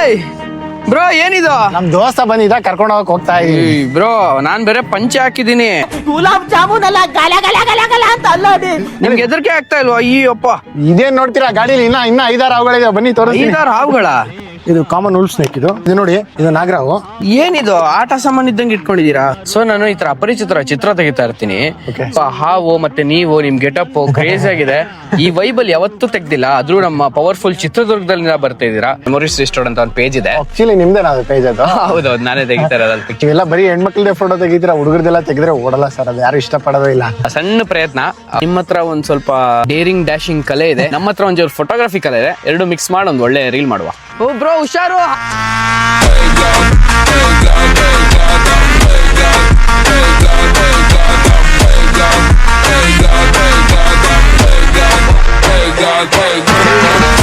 ಏಯ್ ಬ್ರೋ ಏನಿದು? ನಮ್ ದೋಸ್ತ ಬಂದಿದ್ದ ಕರ್ಕೊಂಡು ಹೋಗ್ತಾ ಇದೀವಿ. ಬ್ರೋ ನಾನ್ ಬೇರೆ ಪಂಚೆ ಹಾಕಿದೀನಿ. ಗುಲಾಬ್ ಜಾಮೂನ್ ಅಲ್ಲ, ಗಲ ಗಲ ಗಲ ಗಲ ಅಂತ ಅಲ್ಲ ನಿಮ್ಗೆ ಹೆದರಿಕೆ ಆಗ್ತಾ ಇಲ್ವಾ? ಅಯ್ಯಪ್ಪ, ಇದೇನ್ ನೋಡ್ತೀರಾ ಗಾಡಿಲಿ ಇನ್ನ 5-6 ಹಾವುಗಳಿದೆ, ಬನ್ನಿ ತೋರಿಸ್ತೀನಿ. 5-6 ಹಾವುಗಳ? ಇದು ಕಾಮನ್ ಉಲ್ಫ್ ಸ್ನೇಕ್. ಇದು ನೋಡಿ, ಇದು ನಾಗರಾವು. ಏನಿದು ಆಟ ಸಾಮಾನ್ ಇದ್ದಂಗೆ ಇಟ್ಕೊಂಡಿದೀರಾ? ಸೊ ನಾನು ಈ ತರ ಅಪರಿಚಿತರ ಚಿತ್ರ ತೆಗಿತಾ ಇರ್ತೀನಿ. ಹಾವು ಮತ್ತೆ ನೀವು ನಿಮ್ ಗೆಟಪ್ ಕ್ರೇಜ್ ಆಗಿದೆ. ಈ ವೈಬಲ್ ಯಾವತ್ತೂ ತೆಗ್ದಿಲ್ಲ. ಆದ್ರೂ ನಮ್ಮ ಪವರ್ಫುಲ್ ಚಿತ್ರದುರ್ಗದಲ್ಲಿ ಬರ್ತಾ ಇದೀರಾ. ಮೆಮೊರೀಸ್ ರಿಸ್ಟೋರ್ಡ್ ಅಂತ ಒಂದು ಪೇಜ್ ಇದೆ. ಆಕ್ಚುಲಿ ನಿಮ್ದೇ ನಾವು ಪೇಜ್ ಅದು. ಹೌದೌದು, ನಾನೇ ತೆಗಿತಾ ಇರೋದು. ಇವೆಲ್ಲ ಬರೀ ಹೆಣ್ಮಕ್ಳದೇ ಫೋಟೋ ತೆಗಿತೀರಾ, ಹುಡುಗರದೆಲ್ಲ ತೆಗೆದ್ರೆ ಓಡಲ್ಲ ಸರ್. ಅದು ಯಾರು ಇಷ್ಟಪಡೋದೇ ಇಲ್ಲ. ಸಣ್ಣ ಪ್ರಯತ್ನ. ನಿಮ್ಮ ಹತ್ರ ಒಂದ್ ಸ್ವಲ್ಪ ಡೇರಿಂಗ್ ಡ್ಯಾಶಿಂಗ್ ಕಲೆ ಇದೆ, ನಮ್ಮ ಹತ್ರ ಒಂಚೂರು ಫೋಟೋಗ್ರಫಿ ಕಲೆ ಇದೆ. ಎರಡು ಮಿಕ್ಸ್ ಮಾಡಿ ಒಂದು ಒಳ್ಳೆ ರೀಲ್ ಮಾಡುವ. ಓ ಬ್ರೋ ಹುಷಾರು. God,